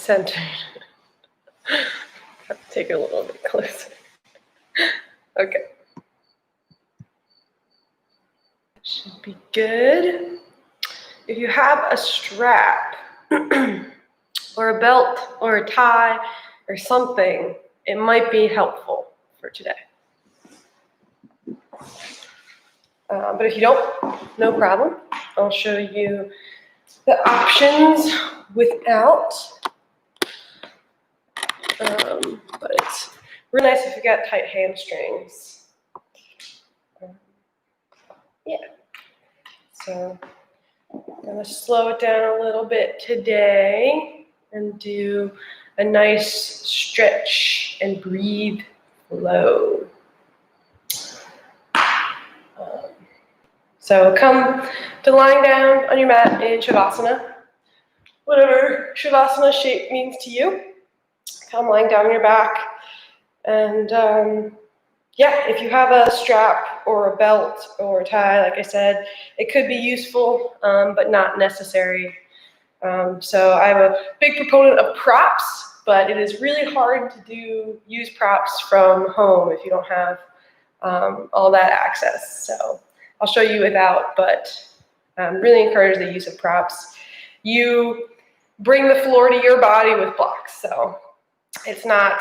centered. Take it a little bit closer. Okay. Should be good. If you have a strap or a belt or a tie or something, it might be helpful for today. But if you don't, no problem. I'll show you the options without. But it's really nice if you got tight hamstrings. Yeah. So I'm going to slow it down a little bit today and do a nice stretch and breathe flow. So come to lying down on your mat in Shavasana, whatever Shavasana shape means to you. Come lying down on your back, and yeah, if you have a strap or a belt or a tie, like I said, it could be useful, but not necessary. So I'm a big proponent of props, but it is really hard to use props from home if you don't have all that access. So I'll show you without, but really encourage the use of props. You bring the floor to your body with blocks, so it's not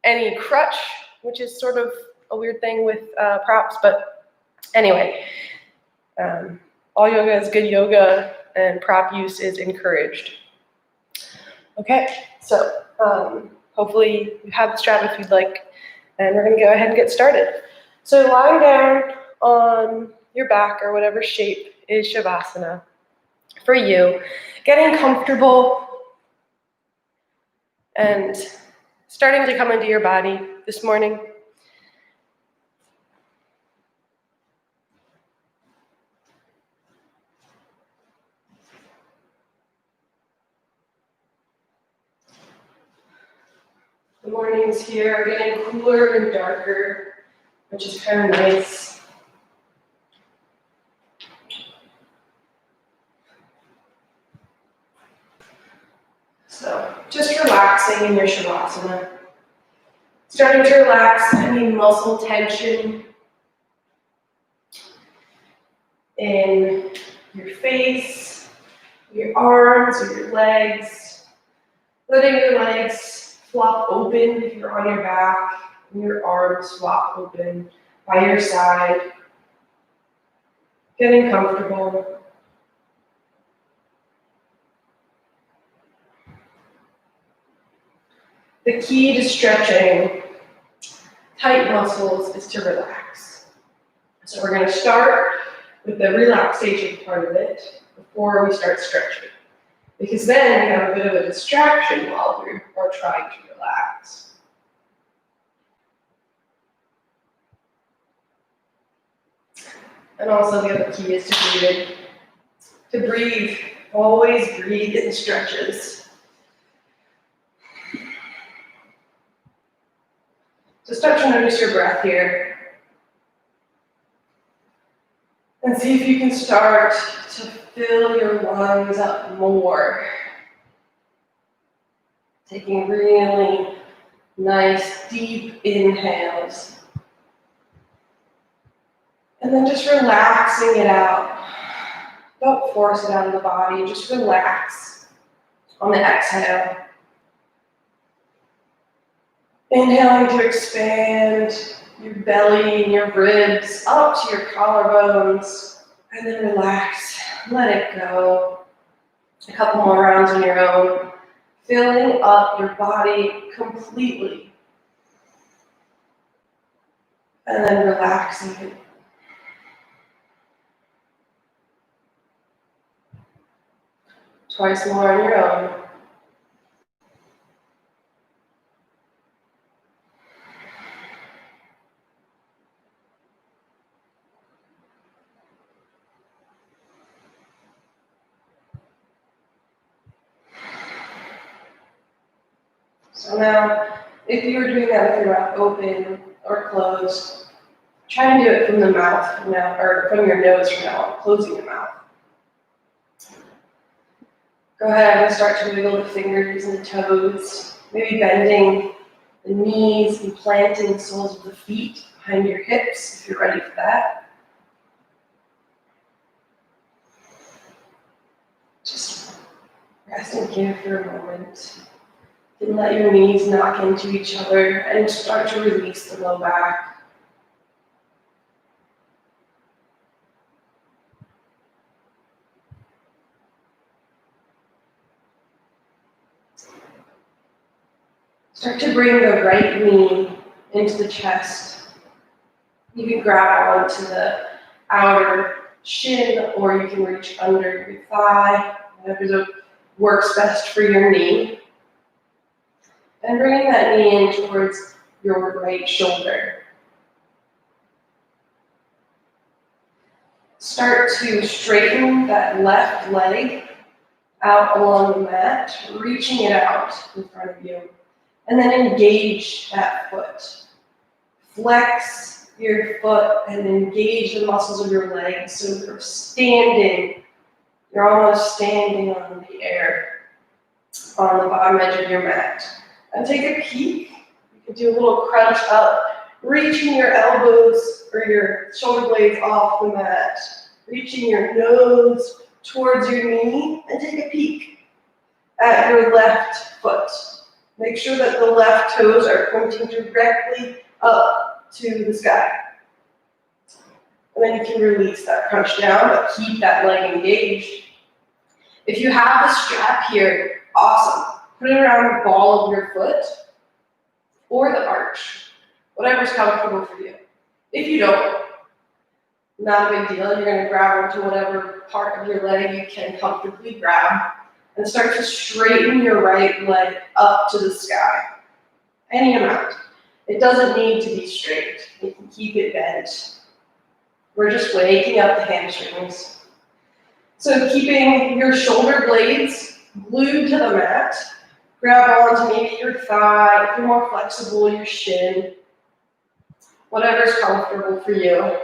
any crutch, which is sort of a weird thing with props, but anyway, all yoga is good yoga, and prop use is encouraged. Okay, so hopefully you have the strap if you'd like, and we're going to go ahead and get started. So lying down on your back or whatever shape is Shavasana for you, getting comfortable and starting to come into your body this morning. The mornings here are getting cooler and darker, which is kind of nice. So just relaxing in your Shavasana. Starting to relax any muscle tension in your face, your arms, or your legs. Letting your legs flop open if you're on your back, and your arms flop open by your side. Getting comfortable. The key to stretching tight muscles is to relax. So we're going to start with the relaxation part of it before we start stretching, because then we have a bit of a distraction while we're trying to relax. And also the other key is to breathe. To breathe, always breathe in stretches. So start to notice your breath here. And see if you can start to fill your lungs up more. Taking really nice, deep inhales. And then just relaxing it out. Don't force it out of the body, just relax on the exhale. Inhaling to expand your belly and your ribs up to your collarbones, and then relax, let it go. A couple more rounds on your own, filling up your body completely, and then relaxing it. Twice more on your own. So now, if you were doing that with your mouth open or closed, try to do it from the mouth now, or from your nose from now on, closing your mouth. Go ahead and start to wiggle the fingers and the toes, maybe bending the knees and planting the soles of the feet behind your hips if you're ready for that. Just resting here for a moment. Then let your knees knock into each other and start to release the low back. Start to bring the right knee into the chest. You can grab onto the outer shin, or you can reach under your thigh, whatever works best for your knee. And bringing that knee in towards your right shoulder. Start to straighten that left leg out along the mat, reaching it out in front of you. And then engage that foot. Flex your foot and engage the muscles of your legs. So you're standing, you're almost standing on the air on the bottom edge of your mat. And take a peek. You can do a little crunch up, reaching your elbows or your shoulder blades off the mat, reaching your nose towards your knee, and take a peek at your left foot. Make sure that the left toes are pointing directly up to the sky. And then you can release that crunch down, but keep that leg engaged. If you have a strap here, awesome. Put it around the ball of your foot or the arch, whatever's comfortable for you. If you don't, not a big deal. You're going to grab onto whatever part of your leg you can comfortably grab. And start to straighten your right leg up to the sky. Any amount. It doesn't need to be straight. You can keep it bent. We're just waking up the hamstrings. So keeping your shoulder blades glued to the mat. Grab onto maybe your thigh, if you're more flexible, your shin. Whatever's comfortable for you.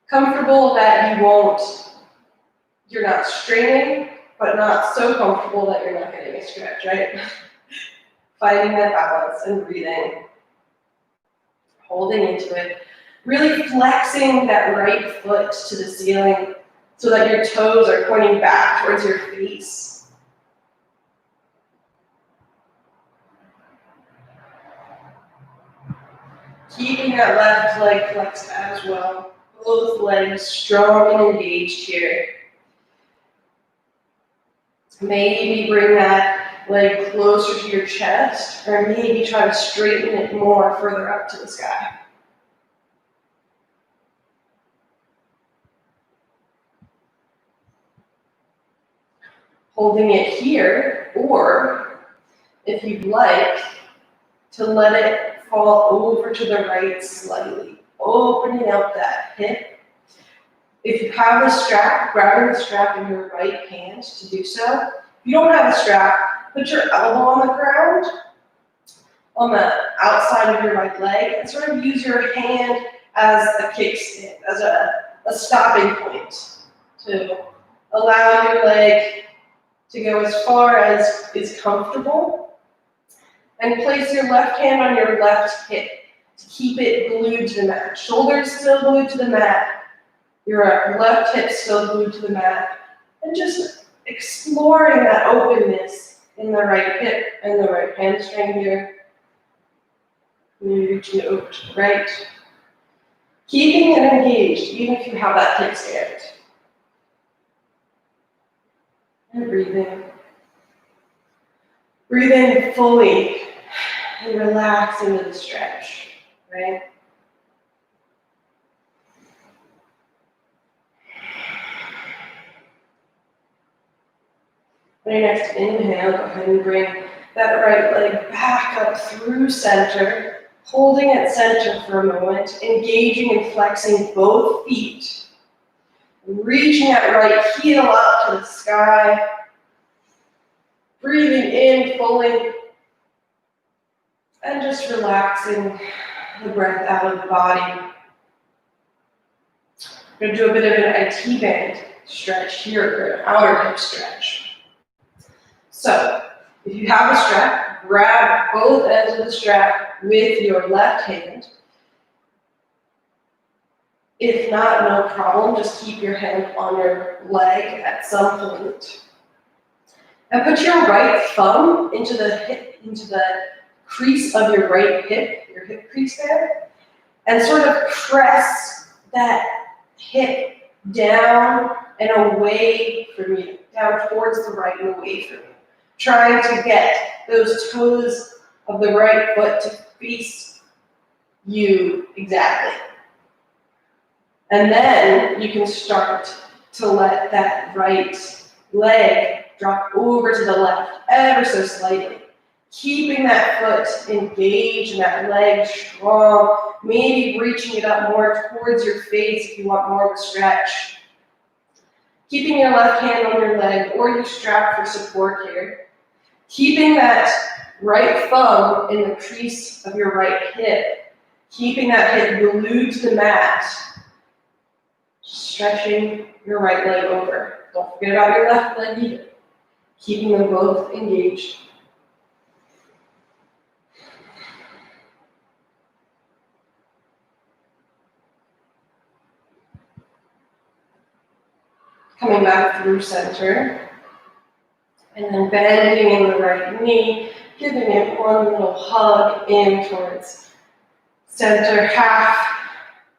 Comfortable that you're not straining, but not so comfortable that you're not getting a stretch, right? Finding that balance and breathing. Holding into it. Really flexing that right foot to the ceiling so that your toes are pointing back towards your face. Keeping that left leg flexed as well. Both legs strong and engaged here. Maybe bring that leg closer to your chest, or maybe try to straighten it more further up to the sky. Holding it here, or if you'd like, to let it fall over to the right slightly, opening up that hip. If you have a strap, grabbing the strap in your right hand to do so. If you don't have a strap, put your elbow on the ground, on the outside of your right leg, and sort of use your hand as a kickstand, as a stopping point to allow your leg to go as far as is comfortable. And place your left hand on your left hip to keep it glued to the mat. Shoulders still glued to the mat. Your left hip still glued to the mat. And just exploring that openness in the right hip and the right hamstring here. And you're reaching over to the right. Keeping it engaged, even if you have that kickstand. And breathing. Breathe in fully and relax into the stretch, right? On your next inhale, go ahead and bring that right leg back up through center, holding at center for a moment, engaging and flexing both feet, reaching that right heel up to the sky, breathing in fully, and just relaxing the breath out of the body. We're going to do a bit of an IT band. stretch here, an outer hip stretch. So, if you have a strap, grab both ends of the strap with your left hand. If not, no problem, just keep your hand on your leg at some point. And put your right thumb into the crease of your right hip, your hip crease there, and sort of press that hip down and away from you, down towards the right and away from you. Trying to get those toes of the right foot to face you exactly. And then you can start to let that right leg drop over to the left ever so slightly. Keeping that foot engaged and that leg strong, maybe reaching it up more towards your face if you want more of a stretch. Keeping your left hand on your leg or you strap for support here. Keeping that right thumb in the crease of your right hip. Keeping that hip glued to the mat. Stretching your right leg over. Don't forget about your left leg either. Keeping them both engaged. Coming back through center. And then bending in the right knee, giving it one little hug in towards center, half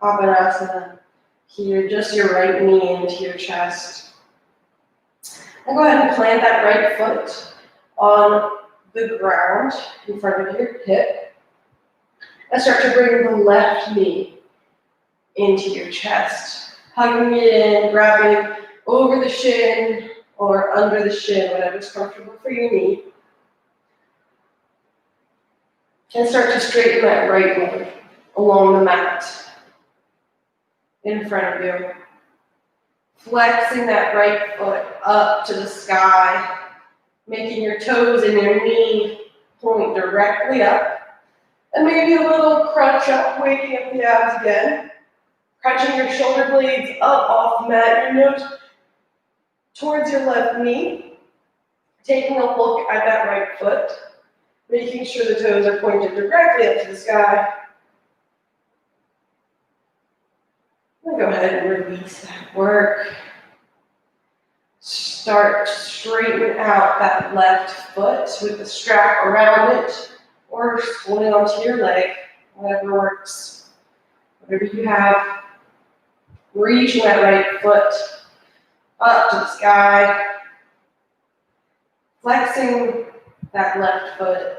Avanasana. Here, just your right knee into your chest. And go ahead and plant that right foot on the ground in front of your hip. And start to bring the left knee into your chest. Hugging it in, grabbing over the shin or under the shin, whatever's comfortable for your knee. And start to straighten that right leg along the mat in front of you. Flexing that right foot up to the sky, making your toes and your knee point directly up. And maybe a little crunch up, waking up the abs again. Crunching your shoulder blades up off the mat, your nose towards your left knee. Taking a look at that right foot, making sure the toes are pointed directly up to the sky. And go ahead and release that work. Start to straighten out that left foot with the strap around it, or hold it onto your leg, whatever works. Whatever you have. Reaching that right foot up to the sky. Flexing that left foot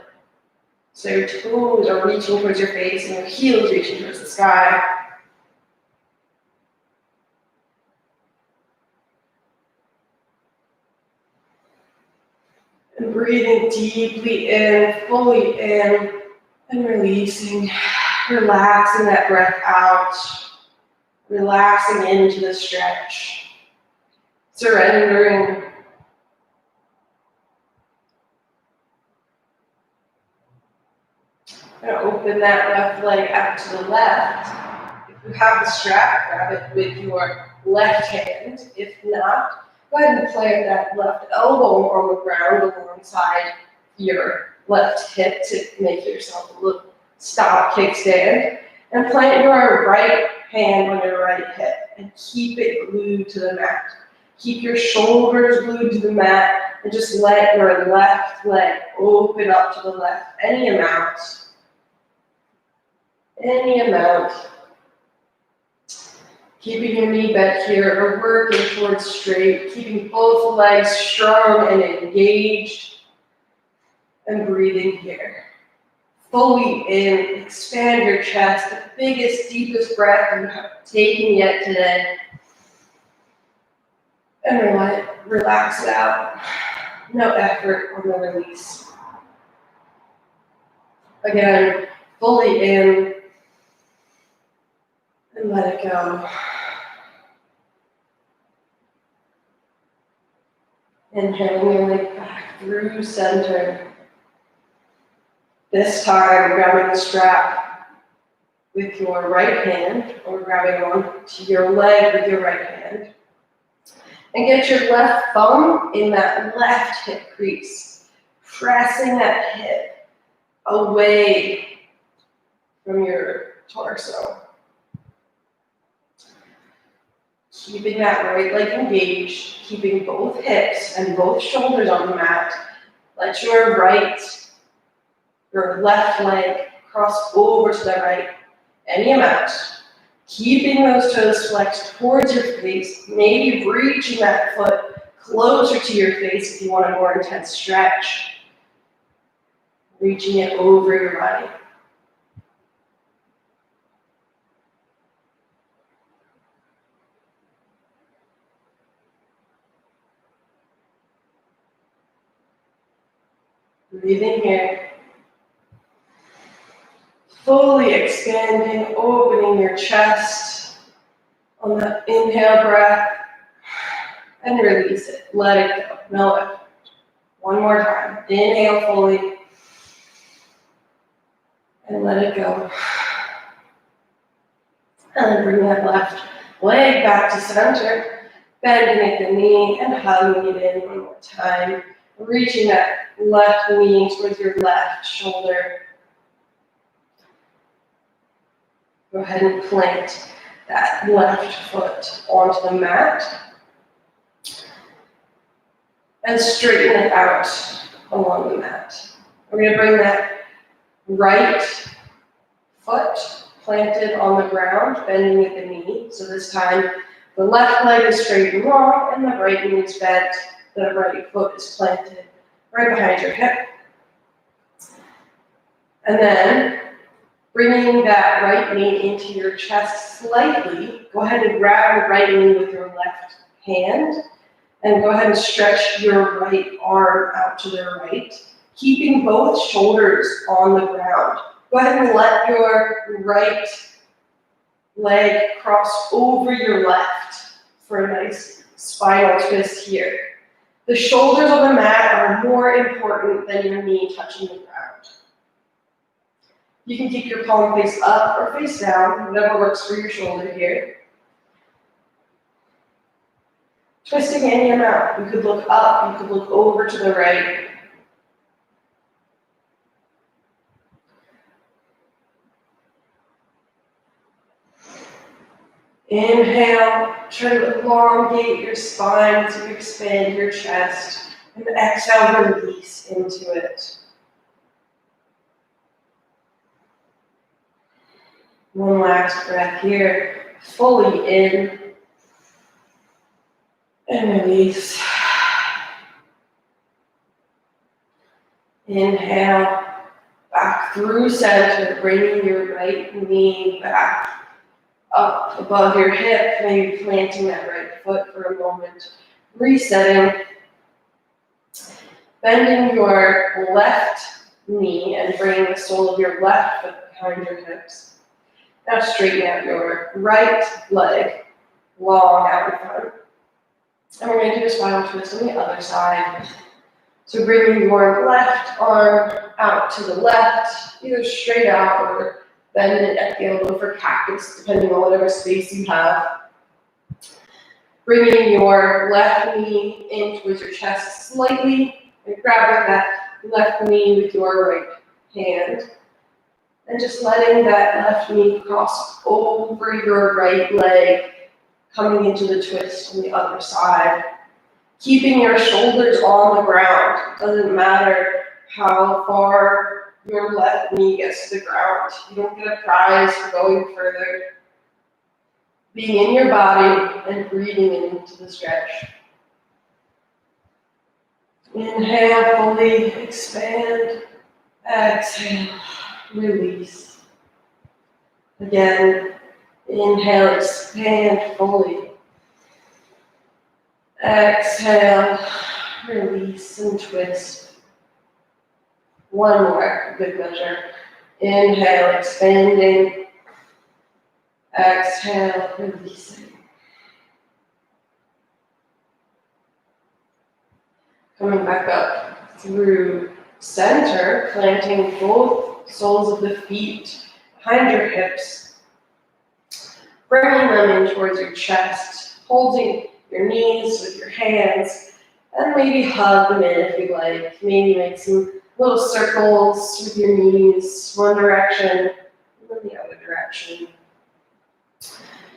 so your toes are reaching towards your face and your heels reaching towards the sky. And breathing deeply in, fully in, and releasing, relaxing that breath out, relaxing into the stretch, surrendering. I'm going to open that left leg out to the left. If you have the strap, grab it with your left hand. If not, go ahead and plant that left elbow on the ground alongside your left hip to make yourself a little stop kickstand. And plant your right hand on your right hip and keep it glued to the mat. Keep your shoulders glued to the mat and just let your left leg open up to the left any amount. Any amount. Keeping your knee bent here or working towards straight, keeping both legs strong and engaged, and breathing here. Fully in, expand your chest, the biggest, deepest breath you have taken yet today. And relax it out. No effort on the release. Again, fully in, and let it go. Inhaling your leg back through center. This time, grabbing the strap with your right hand, or grabbing onto your leg with your right hand. And get your left thumb in that left hip crease, pressing that hip away from your torso. Keeping that right leg engaged, keeping both hips and both shoulders on the mat. Let your left leg cross over to the right, any amount. Keeping those toes flexed towards your face, maybe reaching that foot closer to your face if you want a more intense stretch. Reaching it over your body. Breathing here. Fully expanding, opening your chest on the inhale breath. And release it. Let it go. No effort. One more time. Inhale fully. And let it go. And then bring that left leg back to center. Bending at the knee and hugging it in one more time. Reaching that left knee towards your left shoulder. Go ahead and plant that left foot onto the mat. And straighten it out along the mat. We're going to bring that right foot planted on the ground, bending at the knee. So this time, the left leg is straight and long, and the right knee is bent. The right foot is planted right behind your hip. And then, bringing that right knee into your chest slightly, go ahead and grab your right knee with your left hand. And go ahead and stretch your right arm out to the right, keeping both shoulders on the ground. Go ahead and let your right leg cross over your left for a nice spinal twist here. The shoulders on the mat are more important than your knee touching the ground. You can keep your palm face up or face down, whatever works for your shoulder here. Twisting any amount. You could look up, you could look over to the right. Inhale, try to elongate your spine as you expand your chest. And exhale, release into it. One last breath here. Fully in. And release. Inhale, back through center, bringing your right knee back up above your hip, maybe planting that right foot for a moment. Resetting. Bending your left knee and bringing the sole of your left foot behind your hips. Now straighten out your right leg long out in front. And we're going to do a spinal twist on the other side. So bringing your left arm out to the left, either straight out or bend it at the elbow for cactus, depending on whatever space you have. Bringing your left knee in towards your chest slightly, and grabbing that left knee with your right hand. And just letting that left knee cross over your right leg, coming into the twist on the other side. Keeping your shoulders on the ground. Doesn't matter how far your left knee gets to the ground. You don't get a prize for going further. Being in your body and breathing into the stretch. Inhale, fully expand. Exhale, release. Again, inhale, expand fully. Exhale, release and twist. One more, good measure. Inhale, expanding. Exhale, releasing. Coming back up through center, planting both soles of the feet behind your hips. Bringing them in towards your chest, holding your knees with your hands, and maybe hug them in if you like. Maybe make some little circles with your knees, one direction, and then the other direction.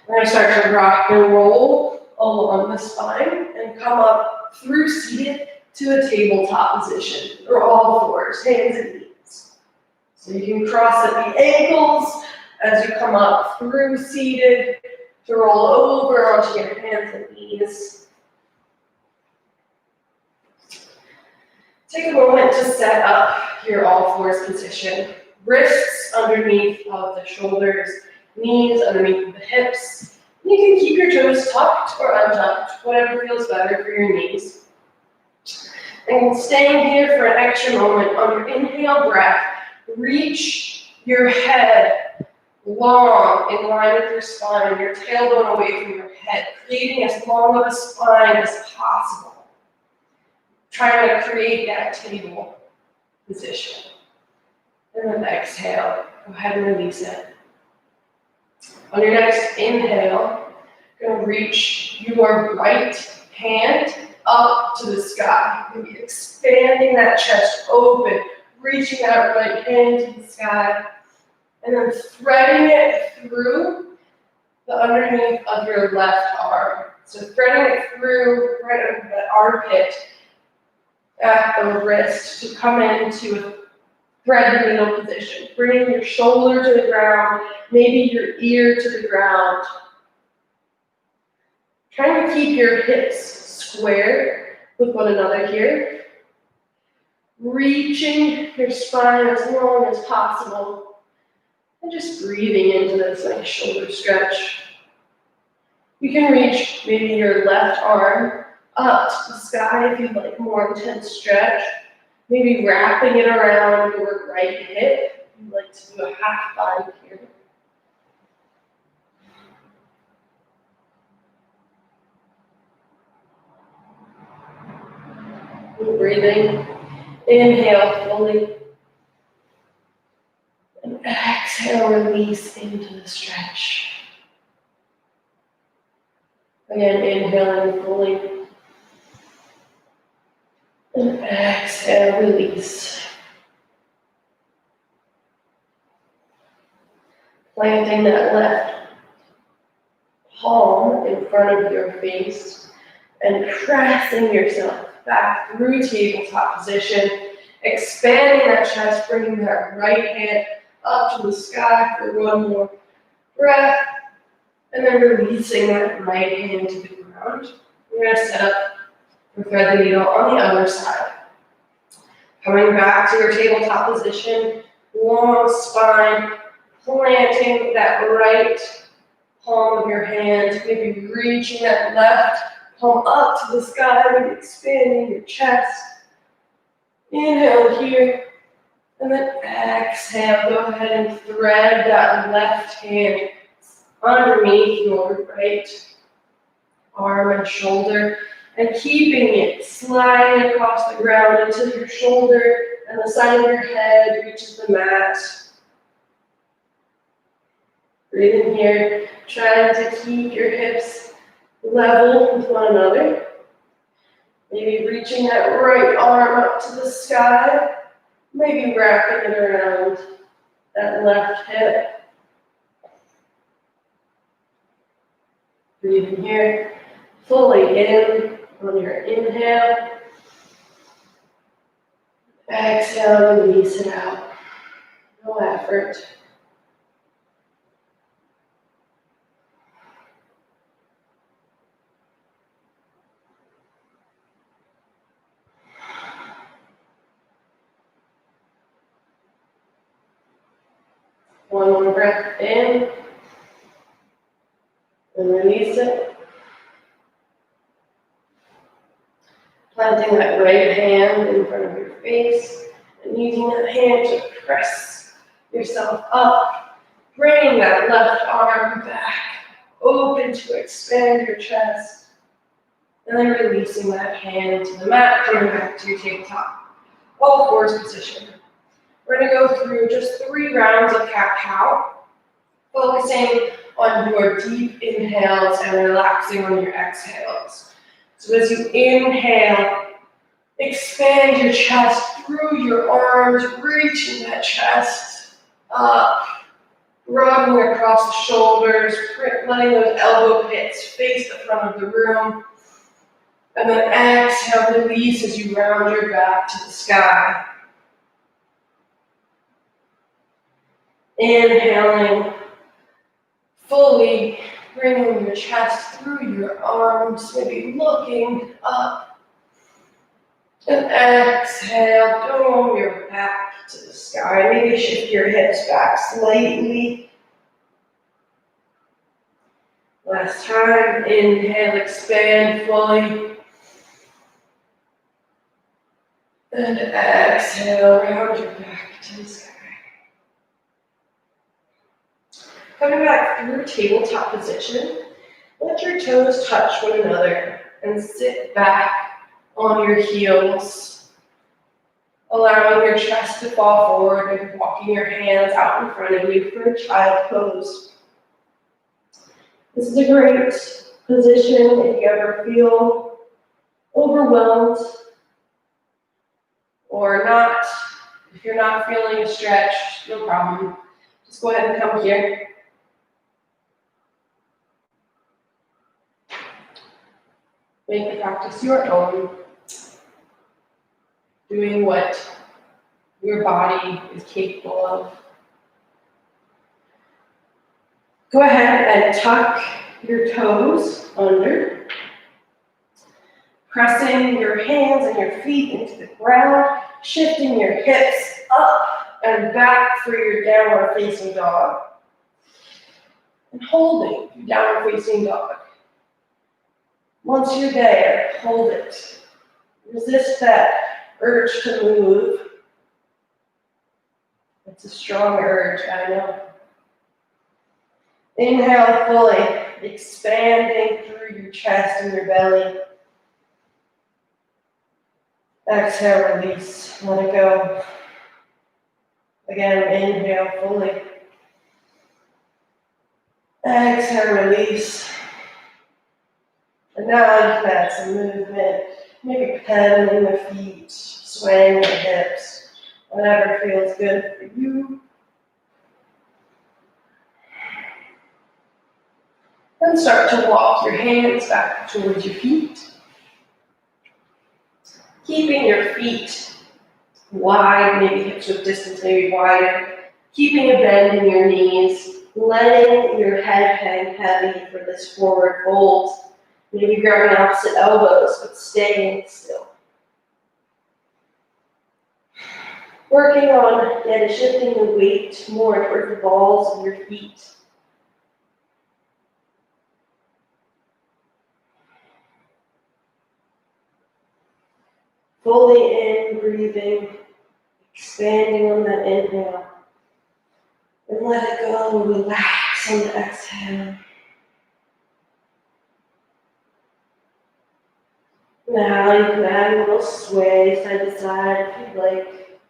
We're going to start to rock and roll along the spine and come up through seated to a tabletop position, or all fours, hands and knees. So you can cross at the ankles as you come up through seated to roll over onto your hands and knees. Take a moment to set up your all fours position. Wrists underneath of the shoulders, knees underneath the hips. You can keep your toes tucked or untucked, whatever feels better for your knees. And staying here for an extra moment on your inhale breath, reach your head long in line with your spine, your tailbone away from your head, creating as long of a spine as possible. Trying to create that table position. And then exhale, go ahead and release it. On your next inhale, you're going to reach your right hand up to the sky. Maybe expanding that chest open, reaching that right hand to the sky, and then threading it through the underneath of your left arm. So threading it through right under that armpit at the wrist to come into a thread the needle position. Bringing your shoulder to the ground, maybe your ear to the ground. Trying to keep your hips square with one another here. Reaching your spine as long as possible. And just breathing into this nice shoulder stretch. You can reach maybe your left arm up to the sky if you'd like more intense stretch. Maybe wrapping it around your right hip. You'd like to do a half bind here. And breathing. Inhale fully. And exhale, release into the stretch. Again, inhaling fully. And exhale, release. Planting that left palm in front of your face and pressing yourself back through tabletop position, expanding that chest, bringing that right hand up to the sky for one more breath, and then releasing that right hand to the ground. We're going to set up and thread the needle on the other side. Coming back to your tabletop position, long spine, planting that right palm of your hand, maybe reaching that left palm up to the sky, maybe expanding your chest. Inhale here, and then exhale. Go ahead and thread that left hand underneath your right arm and shoulder, and keeping it sliding across the ground until your shoulder and the side of your head reaches the mat. Breathing here, trying to keep your hips level with one another. Maybe reaching that right arm up to the sky, maybe wrapping it around that left hip. Breathing here, fully in on your inhale. Exhale, release it out. No effort. One more breath in. And release it. Planting that right hand in front of your face and using that hand to press yourself up, bringing that left arm back, open to expand your chest, and then releasing that hand to the mat, coming back to your tabletop. All fours position. We're going to go through just 3 rounds of cat-cow, focusing on your deep inhales and relaxing on your exhales. So as you inhale, expand your chest through your arms, reaching that chest up, broadening across the shoulders, letting those elbow pits face the front of the room. And then exhale, release as you round your back to the sky. Inhaling, fully bringing your chest through your arms, maybe looking up. And exhale, dome your back to the sky. Maybe shift your hips back slightly. Last time, inhale, expand fully. And exhale, round your back to the sky. Coming back through tabletop position, let your toes touch one another and sit back on your heels, allowing your chest to fall forward and walking your hands out in front of you for a child pose. This is a great position if you ever feel overwhelmed or not. If you're not feeling a stretch, no problem. Just go ahead and come here. Make the practice your own, doing what your body is capable of. Go ahead and tuck your toes under, pressing your hands and your feet into the ground, shifting your hips up and back for your downward facing dog, and holding your downward facing dog. Once you're there, hold it. Resist that urge to move. It's a strong urge, I know. Inhale fully, expanding through your chest and your belly. Exhale, release, let it go. Again, inhale fully. Exhale, release. And now you can add some movement, maybe pedaling the feet, swaying the hips, whatever feels good for you. Then start to walk your hands back towards your feet. Keeping your feet wide, maybe hips width distance, maybe wider. Keeping a bend in your knees, letting your head hang heavy for this forward fold. Maybe grabbing opposite elbows, but staying still. Working on shifting the weight more towards the balls of your feet. Fully in, breathing, expanding on that inhale. And let it go, relax on the exhale. Now you can add a little sway side to side if you'd like,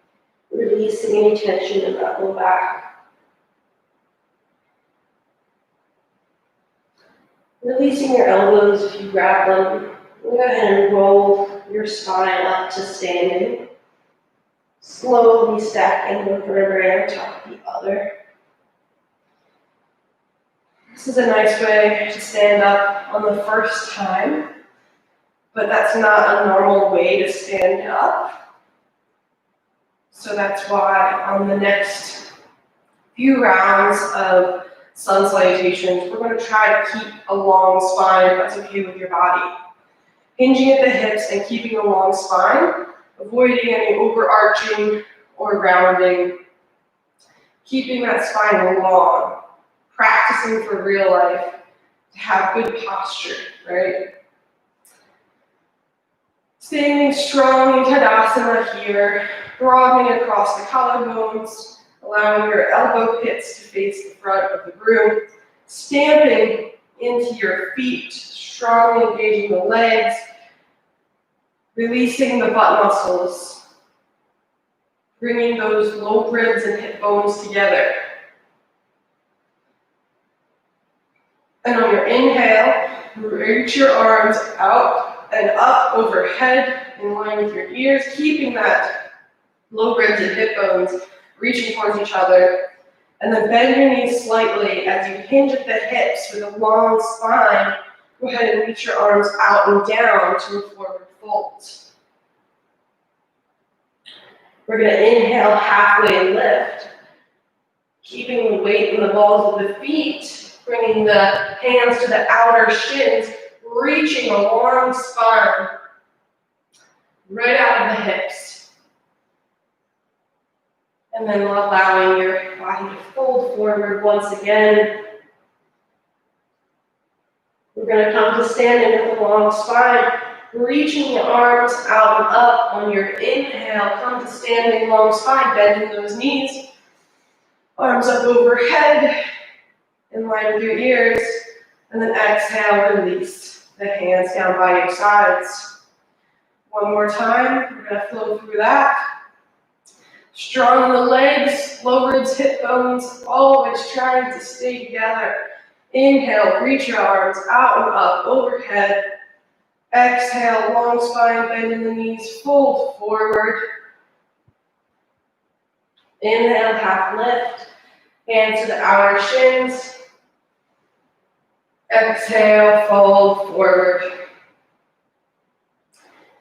releasing any tension in that low back. Releasing your elbows if you grab them. Go ahead and roll your spine up to standing. Slowly stacking one vertebrae on top of the other. This is a nice way to stand up on the first time. But that's not a normal way to stand up. So that's why on the next few rounds of sun salutations, we're going to try to keep a long spine if that's okay with your body. Hinging at the hips and keeping a long spine, avoiding any overarching or rounding. Keeping that spine long, practicing for real life to have good posture, right? Standing strong in Tadasana here, broadening across the collarbones, allowing your elbow pits to face the front of the room, stamping into your feet, strongly engaging the legs, releasing the butt muscles, bringing those low ribs and hip bones together. And on your inhale, reach your arms out and up overhead in line with your ears, keeping that low ribs and hip bones reaching towards each other. And then bend your knees slightly as you hinge at the hips with a long spine. Go ahead and reach your arms out and down to a forward fold. We're going to inhale, halfway lift, keeping the weight in the balls of the feet, bringing the hands to the outer shins, reaching a long spine right out of the hips. And then allowing your body to fold forward once again. We're going to come to standing with a long spine, reaching the arms out and up on your inhale. Come to standing, long spine, bending those knees. Arms up overhead, in line with your ears. And then exhale, release the hands down by your sides. One more time, we're going to flow through that. Strong in the legs, low ribs, hip bones, always trying to stay together. Inhale, reach your arms out and up, overhead. Exhale, long spine, bending the knees, fold forward. Inhale, half lift, hands to the outer shins. Exhale, fold forward.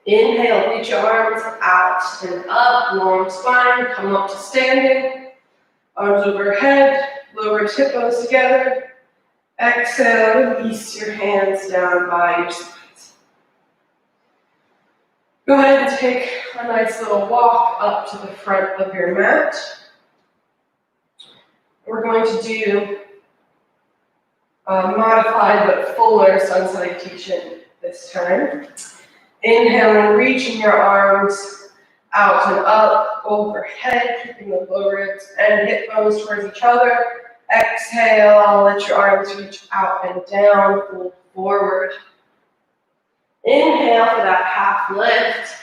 Inhale, reach your arms out and up, long spine, come up to standing. Arms overhead, lower hip bones together. Exhale, release your hands down by your sides. Go ahead and take a nice little walk up to the front of your mat. We're going to do a modified but fuller sun salutation this time. Inhaling, reaching your arms out and up, overhead, keeping the low ribs and hip bones towards each other. Exhale, let your arms reach out and down, fold forward. Inhale for that half lift,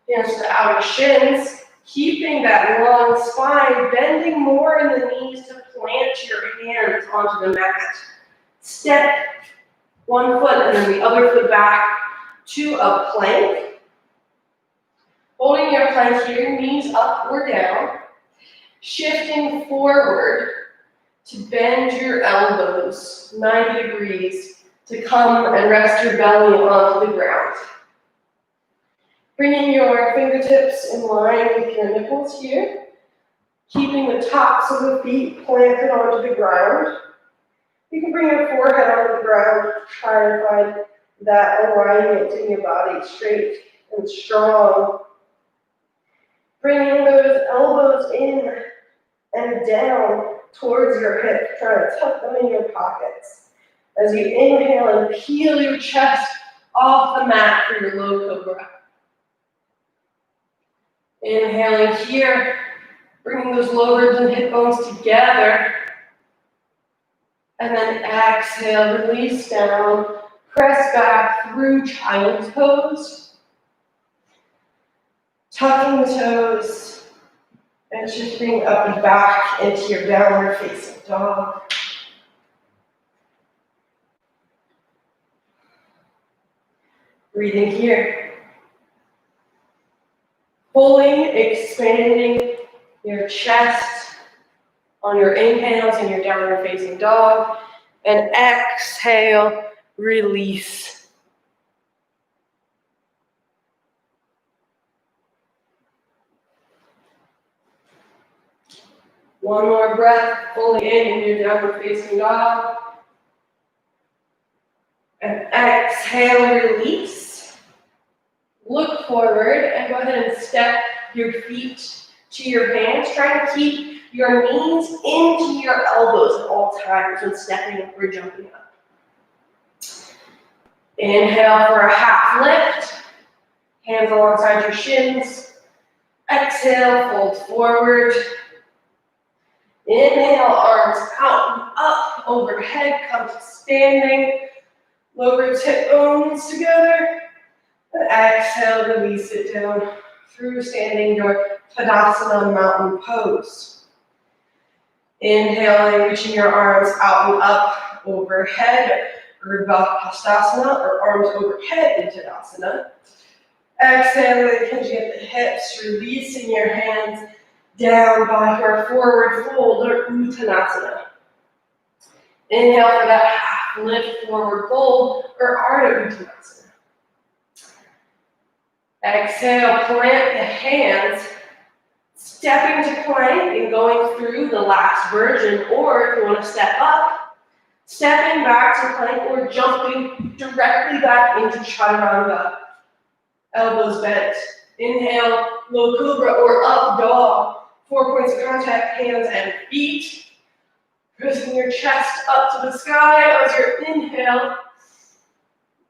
hands to the outer shins, keeping that long spine, bending more in the knees to plant your hands onto the mat. Step one foot and then the other foot back to a plank. Holding your plank here, knees up or down. Shifting forward to bend your elbows 90 degrees to come and rest your belly onto the ground. Bringing your fingertips in line with your nipples here. Keeping the tops of the feet planted onto the ground. You can bring your forehead onto the ground, try and find that alignment in your body, straight and strong. Bringing those elbows in and down towards your hip, try to tuck them in your pockets. As you inhale and peel your chest off the mat for your low cobra. Inhaling here, bringing those low ribs and hip bones together. And then exhale, release down, press back through child's pose. Tucking the toes and shifting up and back into your downward facing dog. Breathing here. Fully expanding your chest on your inhales in your downward facing dog. And exhale, release. One more breath, fully in your downward facing dog. And exhale, release. Look forward and go ahead and step your feet to your hands. Try to keep your knees into your elbows at all times when stepping or jumping up. Inhale for a half lift. Hands alongside your shins. Exhale, fold forward. Inhale, arms out and up, overhead, come to standing. Low ribs, hip bones together. And exhale, release it down through standing your Tadasana mountain pose. Inhaling, reaching your arms out and up, overhead, Urdhva Hastasana, or arms overhead in Tadasana. Exhaling, hinging at the hips, releasing your hands down by your forward fold or Uttanasana. Inhale for that half lift, forward fold, or Ardha Uttanasana. Exhale, plant the hands, stepping to plank and going through the last version, or if you want to step up, stepping back to plank or jumping directly back into Chaturanga. Elbows bent. Inhale, low cobra or up dog. 4 points of contact, hands and feet. Pressing your chest up to the sky as you inhale.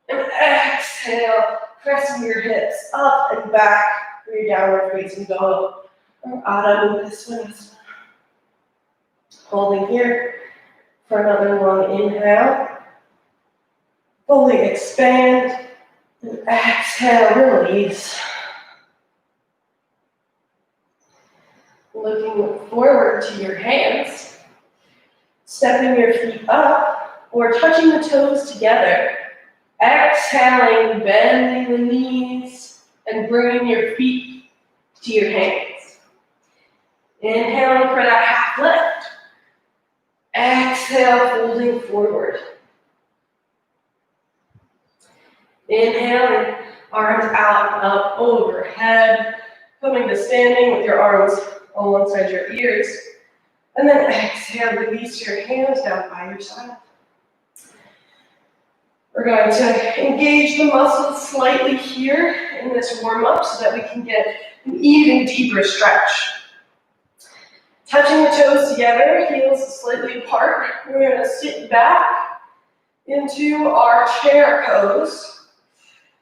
And exhale, pressing your hips up and back for your downward facing dog. Or Adho Mukha Svanasana. Holding here for another long inhale. Fully expand. And exhale, release. Looking forward to your hands. Stepping your feet up or touching the toes together. Exhaling, bending the knees and bringing your feet to your hands. Inhaling for that half lift. Exhale, folding forward. Inhaling, arms out, up, overhead. Coming to standing with your arms alongside your ears. And then exhale, release your hands down by your side. We're going to engage the muscles slightly here in this warm-up so that we can get an even deeper stretch. Touching the toes together, heels slightly apart. We're going to sit back into our chair pose.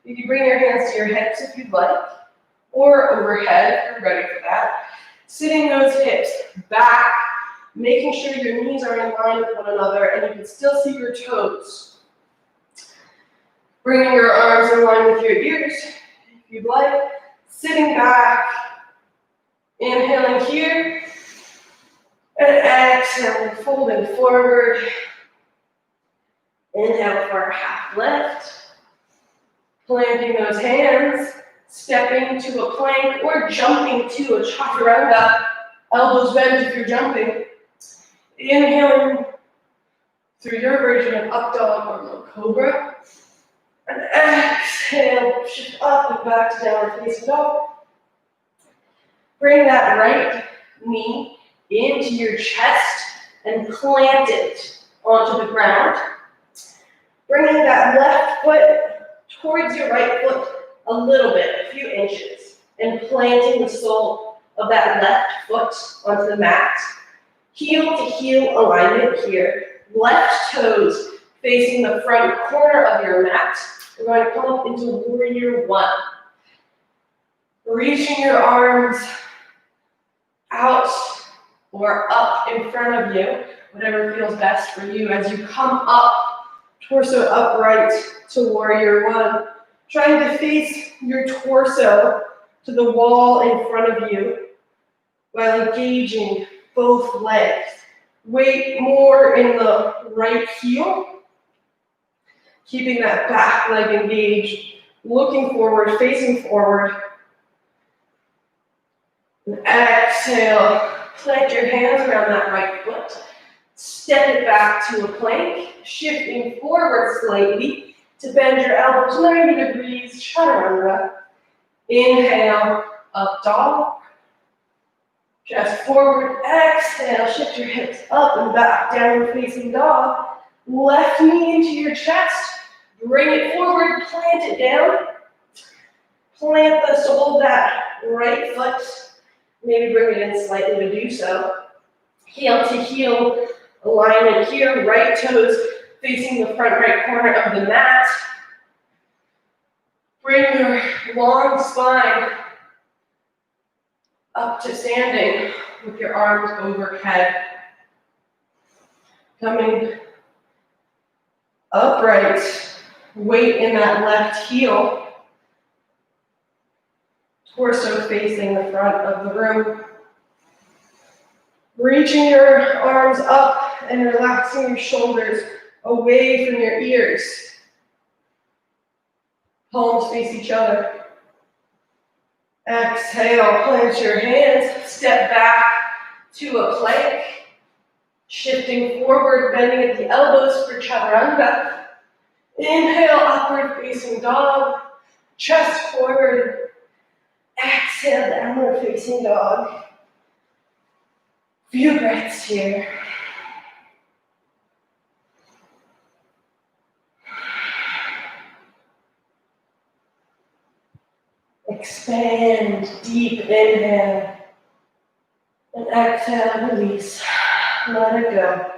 You can bring your hands to your hips if you'd like, or overhead if you're ready for that. Sitting those hips back, making sure your knees are in line with one another and you can still see your toes. Bringing your arms in line with your ears, if you'd like. Sitting back, inhaling here, and exhaling, folding forward. Inhale for a half lift. Planting those hands, stepping to a plank or jumping to a chaturanga. Elbows bent if you're jumping. Inhaling through your version of up dog or low cobra. And exhale, shift up and back to downward facing dog. Bring that right knee into your chest and plant it onto the ground. Bringing that left foot towards your right foot a little bit, a few inches, and planting the sole of that left foot onto the mat. Heel to heel alignment here. Left toes facing the front corner of your mat. We're going to come up into warrior one. Reaching your arms out or up in front of you, whatever feels best for you as you come up, torso upright to warrior one. Trying to face your torso to the wall in front of you while engaging both legs. Weight more in the right heel. Keeping that back leg engaged, looking forward, facing forward. And exhale, plant your hands around that right foot. Step it back to a plank, shifting forward slightly to bend your elbows 90 degrees, chaturanga. Inhale, up dog. Chest forward, exhale, shift your hips up and back, downward facing dog. Left knee into your chest, bring it forward, plant it down. Plant the sole of that right foot, maybe bring it in slightly to do so. Heel to heel alignment here, right toes facing the front right corner of the mat. Bring your long spine up to standing with your arms overhead. Coming upright, weight in that left heel. Torso facing the front of the room. Reaching your arms up and relaxing your shoulders away from your ears. Palms face each other. Exhale, plant your hands, step back to a plank. Shifting forward, bending at the elbows for chaturanga. Inhale, upward facing dog. Chest forward. Exhale, downward facing dog. Few breaths here. Expand, deep inhale. And exhale, release. Let it go.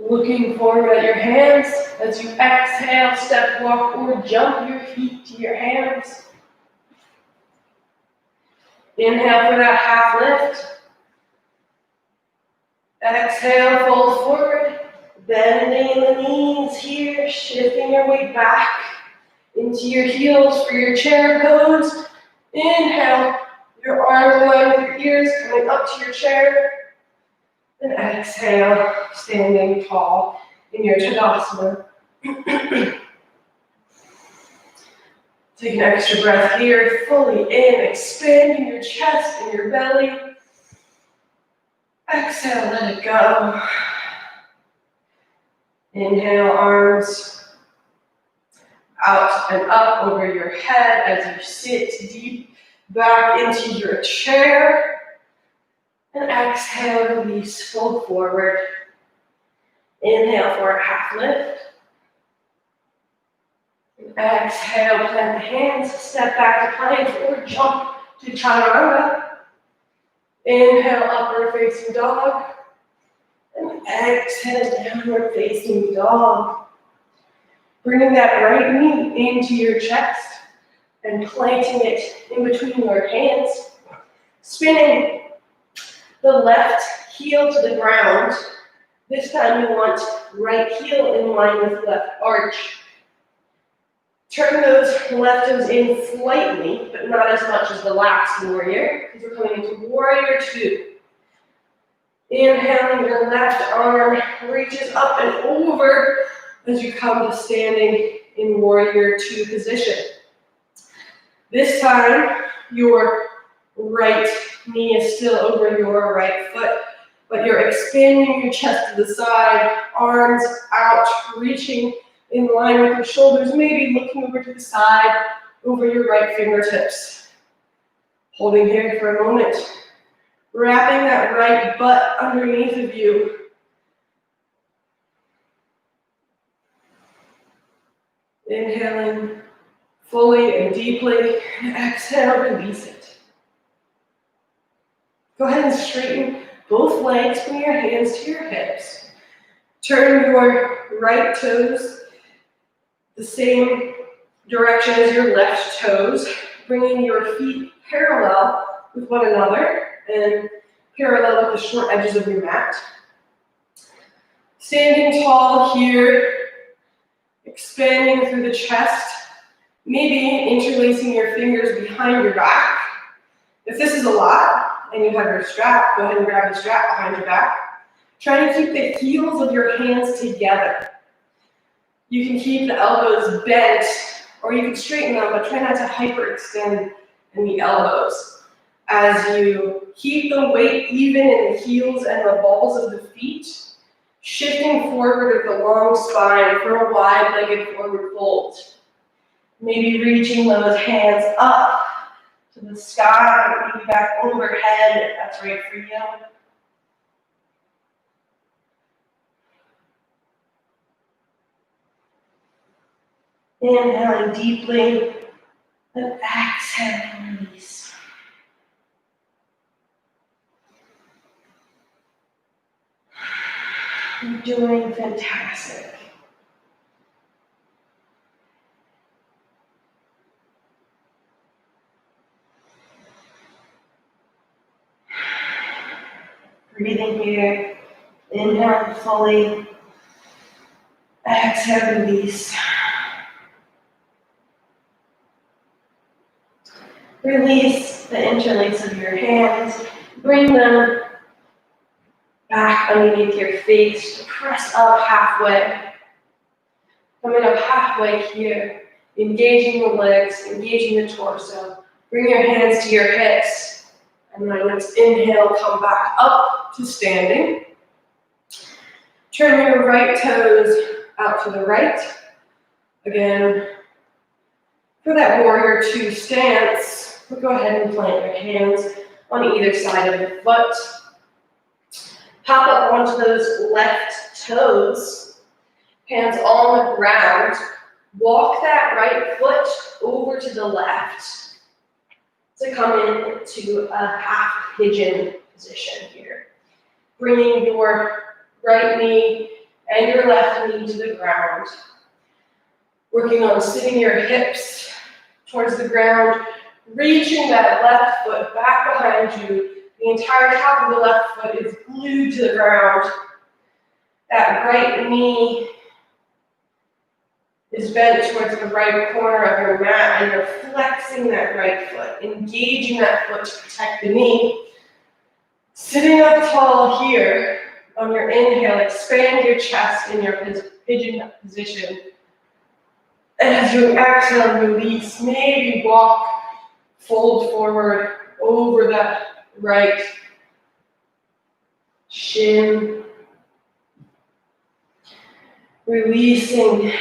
Looking forward at your hands as you exhale, step, walk, or jump your feet to your hands. Inhale for that half lift. Exhale, fold forward, bending the knees here, shifting your weight back into your heels for your chair pose. Inhale, your arms in line with your ears, coming up to your chair. And exhale, standing tall in your Tadasana. Take an extra breath here, fully in, expanding your chest and your belly. Exhale, let it go. Inhale, arms out and up over your head as you sit deep back into your chair. And exhale, release, fold forward. Inhale for a half lift. And exhale, plant the hands, step back to plank or jump to chaturanga. Inhale, upward facing dog. And exhale, downward facing dog. Bringing that right knee into your chest and planting it in between your hands. Spinning the left heel to the ground. This time you want right heel in line with left arch. Turn those left toes in slightly, but not as much as the last warrior, because we're coming into warrior two. Inhaling, your left arm reaches up and over as you come to standing in warrior two position. This time, your right knee is still over your right foot, but you're expanding your chest to the side, arms out, reaching in line with your shoulders, maybe looking over to the side, over your right fingertips. Holding here for a moment. Wrapping that right butt underneath of you. Inhaling fully and deeply. Exhale, release it. Go ahead and straighten both legs, bring your hands to your hips. Turn your right toes the same direction as your left toes, bringing your feet parallel with one another and parallel with the short edges of your mat. Standing tall here, expanding through the chest, maybe interlacing your fingers behind your back. If this is a lot and you have your strap, go ahead and grab the strap behind your back. Try to keep the heels of your hands together. You can keep the elbows bent, or you can straighten them, but try not to hyperextend in the elbows. As you keep the weight even in the heels and the balls of the feet, shifting forward with a long spine for a wide-legged forward fold. Maybe reaching those hands up to the sky, maybe back overhead if that's right for you. Inhaling deeply, and exhaling, release. You're doing fantastic. Breathing here, inhale fully, exhale, release. Release the interlace of your hands. Bring them back underneath your face. Press up halfway. Coming up halfway here. Engaging the legs, engaging the torso. Bring your hands to your hips. And then let's inhale, come back up to standing. Turn your right toes out to the right. Again, for that warrior two stance, we'll go ahead and plant your hands on either side of the foot. Pop up onto those left toes, hands on the ground. Walk that right foot over to the left to come into a half pigeon position here. Bringing your right knee and your left knee to the ground. Working on sitting your hips towards the ground, reaching that left foot back behind you. The entire top of the left foot is glued to the ground. That right knee is bent towards the right corner of your mat, and you're flexing that right foot, engaging that foot to protect the knee. Sitting up tall here on your inhale, expand your chest in your pigeon position. And as you exhale, release, maybe walk, fold forward over that right shin. Releasing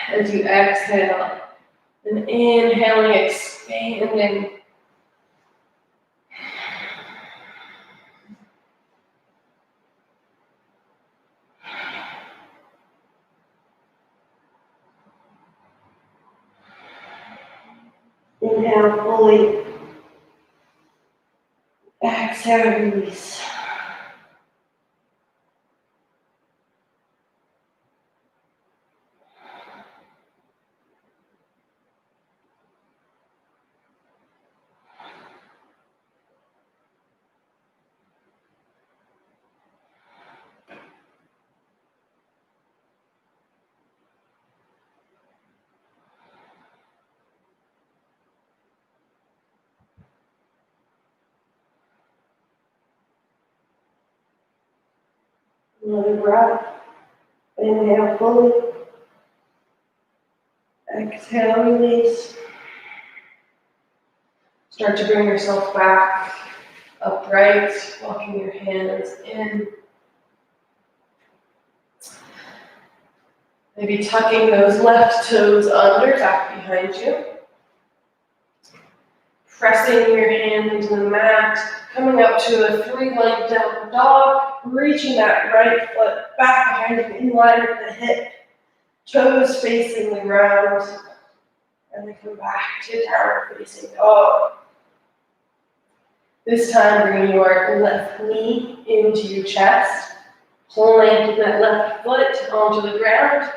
as you exhale, and inhaling, expanding. Inhale fully. Exhale, release. Another breath. Inhale fully. Exhale, release. Start to bring yourself back upright, walking your hands in. Maybe tucking those left toes under, back behind you. Pressing your hand into the mat, coming up to a three-legged down dog, reaching that right foot back behind you, in line with the hip, toes facing the ground, and then come back to downward facing dog. This time, bring your left knee into your chest, planting that left foot onto the ground,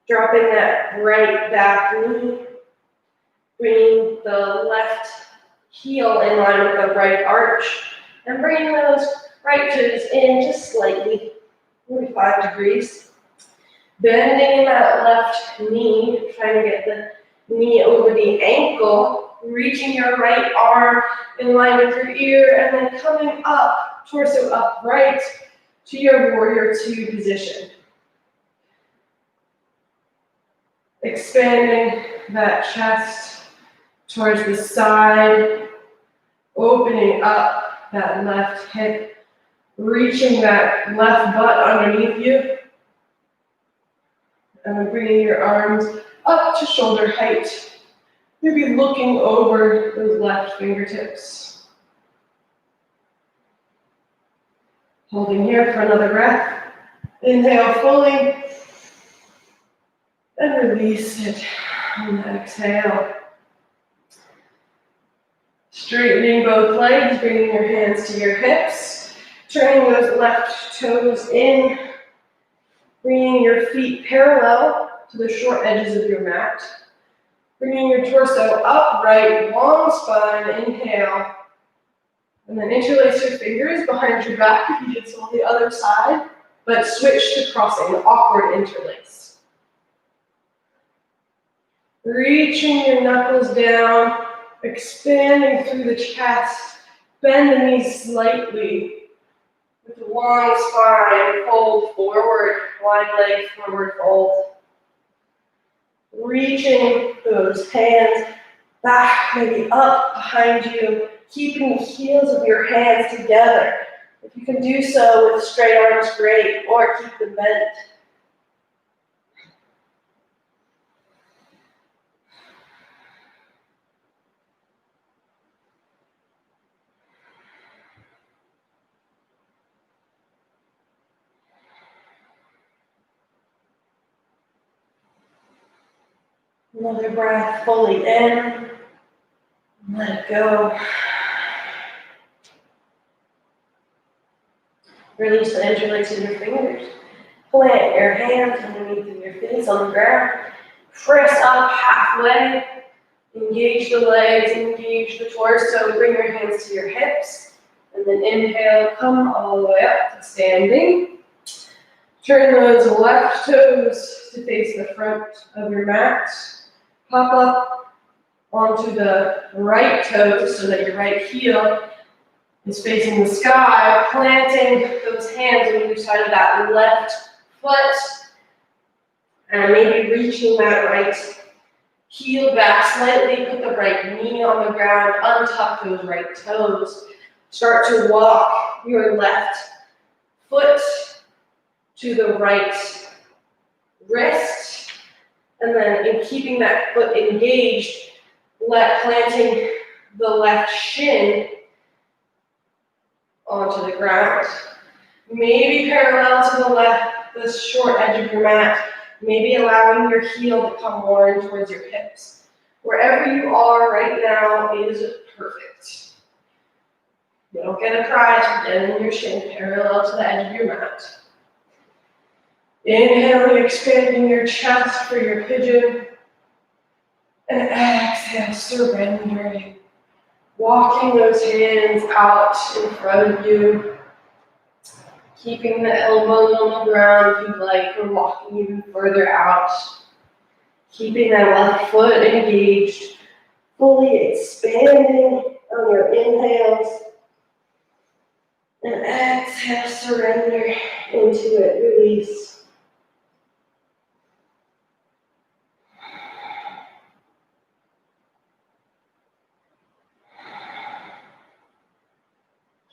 dropping that right back knee, bringing the left heel in line with the right arch, and bringing those right toes in just slightly, 45 degrees. Bending that left knee, trying to get the knee over the ankle, reaching your right arm in line with your ear, and then coming up, torso upright, to your warrior two position. Expanding that chest towards the side, opening up that left hip, reaching that left butt underneath you, and then bringing your arms up to shoulder height. Maybe looking over those left fingertips. Holding here for another breath. Inhale fully, and release it on the exhale. Straightening both legs, bringing your hands to your hips, turning those left toes in, bringing your feet parallel to the short edges of your mat, bringing your torso upright, long spine, inhale, and then interlace your fingers behind your back if you did so on the other side, but switch to crossing, awkward interlace. Reaching your knuckles down, Expanding through the chest, bend the knees slightly. With a long spine, fold forward, wide leg forward fold. Reaching those hands back, maybe up behind you, keeping the heels of your hands together. If you can do so with straight arms, great, or keep them bent. Another breath fully in, let it go. Release the interlace of your fingers. Plant your hands underneath of your face on the ground. Press up halfway. Engage the legs, engage the torso. Bring your hands to your hips. And then inhale, come all the way up to standing. Turn those left toes to face the front of your mat. Pop up onto the right toes so that your right heel is facing the sky, planting those hands on either side of that left foot, and maybe reaching that right heel back slightly, put the right knee on the ground, untuck those right toes. Start to walk your left foot to the right wrist, and then in keeping that foot engaged, planting the left shin onto the ground. Maybe parallel to the short edge of your mat, maybe allowing your heel to come more in towards your hips. Wherever you are right now is perfect. You don't get a prize for getting your shin parallel to the edge of your mat. Inhaling, expanding your chest for your pigeon. And exhale, surrendering. Walking those hands out in front of you. Keeping the elbows on the ground if you'd like, or walking even further out. Keeping that left foot engaged. Fully expanding on your inhales. And exhale, surrender into it, release.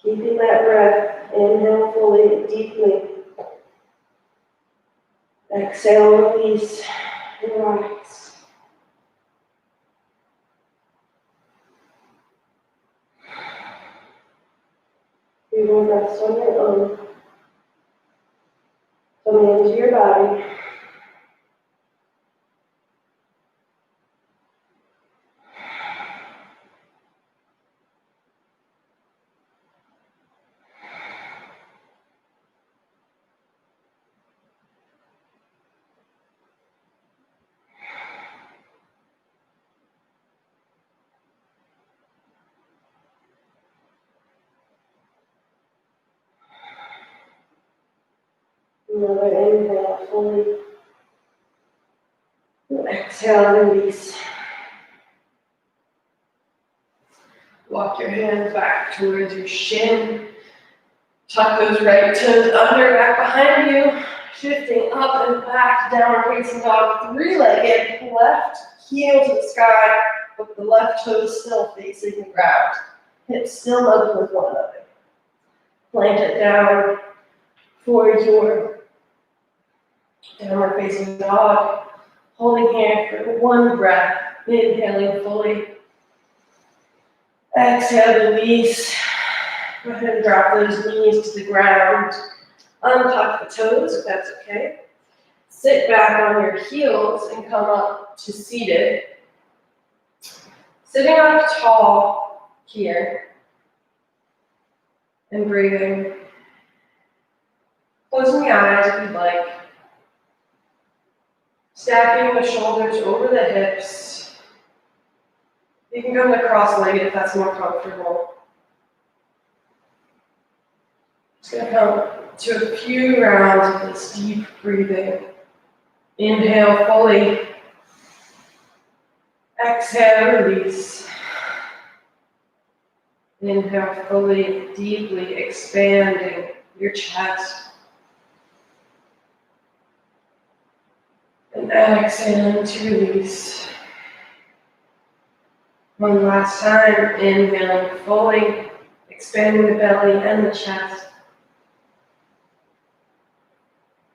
Keeping that breath, inhale fully, deeply. Exhale, release, relax. Breathing breaths on your own. Coming into your body. Another inhale fully. And exhale, release. Walk your hands back towards your shin. Tuck those right toes under, back behind you. Shifting up and back, downward facing dog, three-legged, left heel to the sky, with the left toes still facing the ground. Hips still level with one another. Plant it down for your downward facing dog. Holding here for one breath, inhaling fully. Exhale, release. Go ahead and drop those knees to the ground. Untuck the toes if that's okay. Sit back on your heels and come up to seated. Sitting up tall here and breathing. Closing the eyes if you'd like. Stacking the shoulders over the hips. You can go to cross-legged if that's more comfortable. Just going to come to a few rounds of this deep breathing. Inhale fully. Exhale, release. Inhale, fully, deeply expanding your chest. And exhale to release. One last time, inhaling fully, expanding the belly and the chest.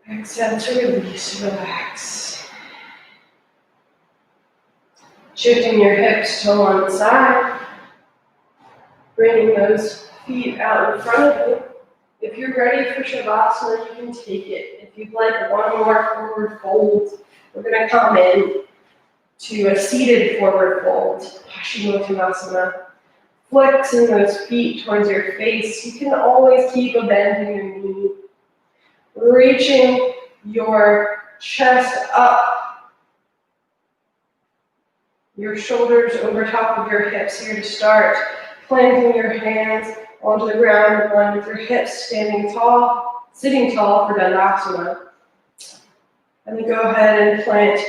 Exhale to release, relax. Shifting your hips to one side, bringing those feet out in front of you. If you're ready for Shavasana, you can take it. If you'd like one more forward fold, we're going to come in to a seated forward fold, Paschimottanasana. Flexing those feet towards your face. You can always keep a bend in your knee. Reaching your chest up. Your shoulders over top of your hips here to start. Planting your hands onto the ground in line with your hips, standing tall, sitting tall for Dandasana. And then go ahead and plant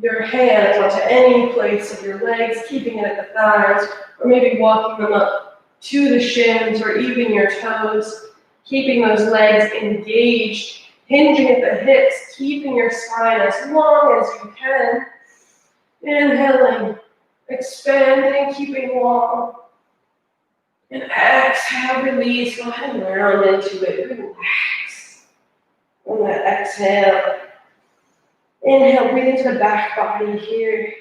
your hands onto any place of your legs, keeping it at the thighs, or maybe walking them up to the shins or even your toes, keeping those legs engaged, hinging at the hips, keeping your spine as long as you can. Inhaling, expanding, keeping long. And exhale, release, go ahead and round into it, relax. On that exhale, inhale, breathe into the back body here.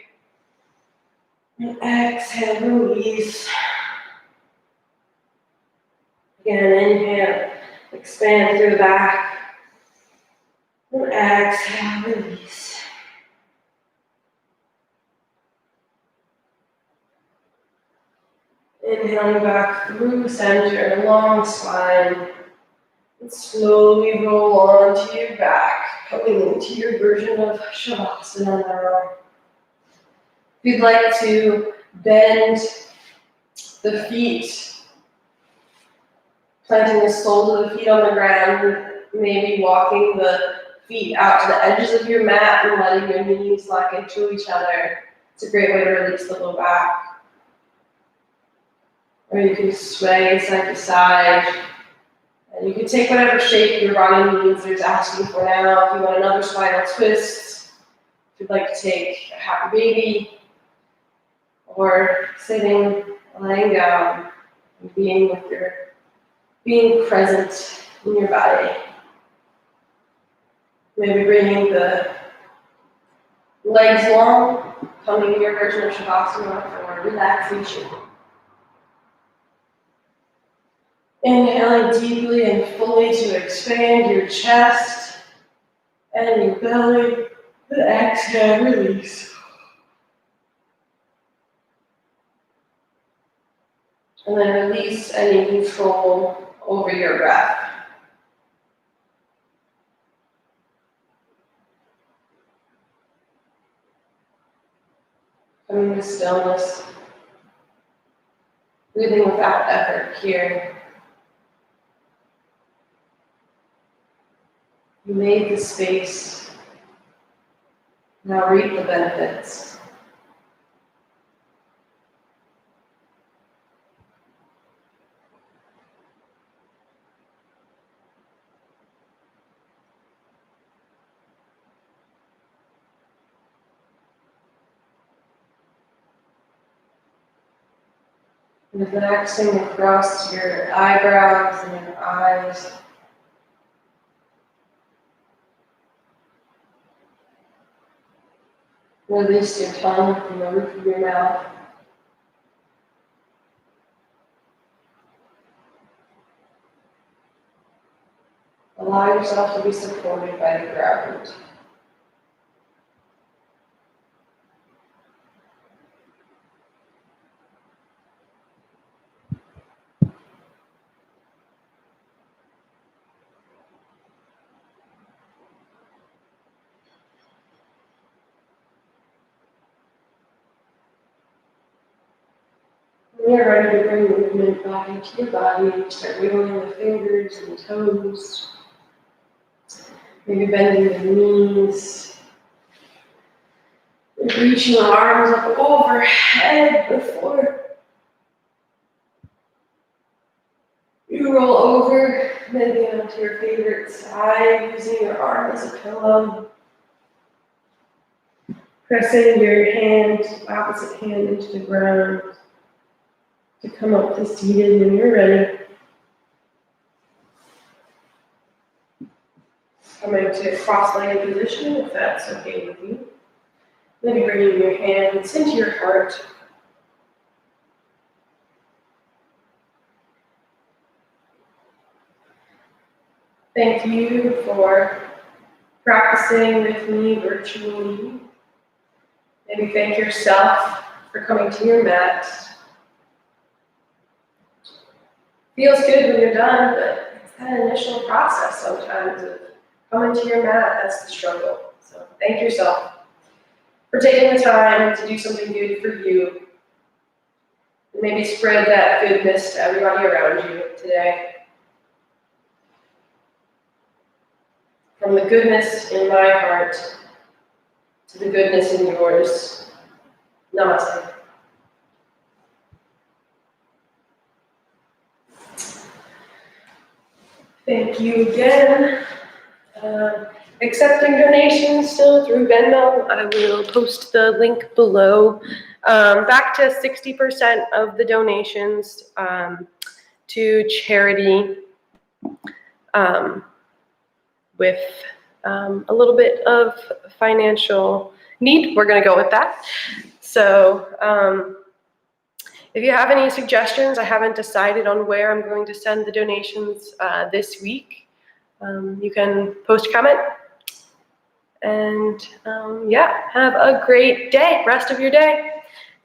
And exhale, release. Again, inhale, expand through the back. And exhale, release. Inhaling back through center, long spine. And slowly roll onto your back, coming into your version of Shavasana now. If you'd like to bend the feet, planting the soles of the feet on the ground, maybe walking the feet out to the edges of your mat and letting your knees lock into each other. It's a great way to release the low back. Or you can sway side to side. And you can take whatever shape your body needs is asking for now. If you want another spinal twist, if you'd like to take a happy baby, or sitting, laying down, and being present in your body. Maybe bringing the legs long, coming to your version of Shavasana for relaxation. Inhaling deeply and fully to expand your chest and your belly. And exhale, release. And then release any control over your breath. Coming to stillness. Breathing without effort here. You made the space. Now reap the benefits. Relaxing across your eyebrows and your eyes. Release your tongue from the roof of your mouth. Allow yourself to be supported by the ground. When you're ready to bring movement back into your body, start wiggling the fingers and toes. Maybe bending the knees. Reaching the arms up overhead before You roll over, maybe onto your favorite side, using your arm as a pillow. Pressing your hand, opposite hand into the ground to come up to seated when you're ready. Coming to cross-legged position, if that's okay with you. Maybe bringing your hands into your heart. Thank you for practicing with me virtually. Maybe thank yourself for coming to your mat. Feels good when you're done, but it's that initial process sometimes of coming to your mat, that's the struggle. So thank yourself for taking the time to do something good for you. And maybe spread that goodness to everybody around you today. From the goodness in my heart to the goodness in yours. Namaste. Thank you again. Accepting donations still through Venmo. I will post the link below. Back to 60% of the donations to charity with a little bit of financial need. We're going to go with that. So if you have any suggestions, I haven't decided on where I'm going to send the donations this week. You can post a comment. And yeah, have a great day, rest of your day.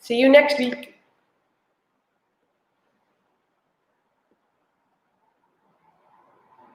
See you next week.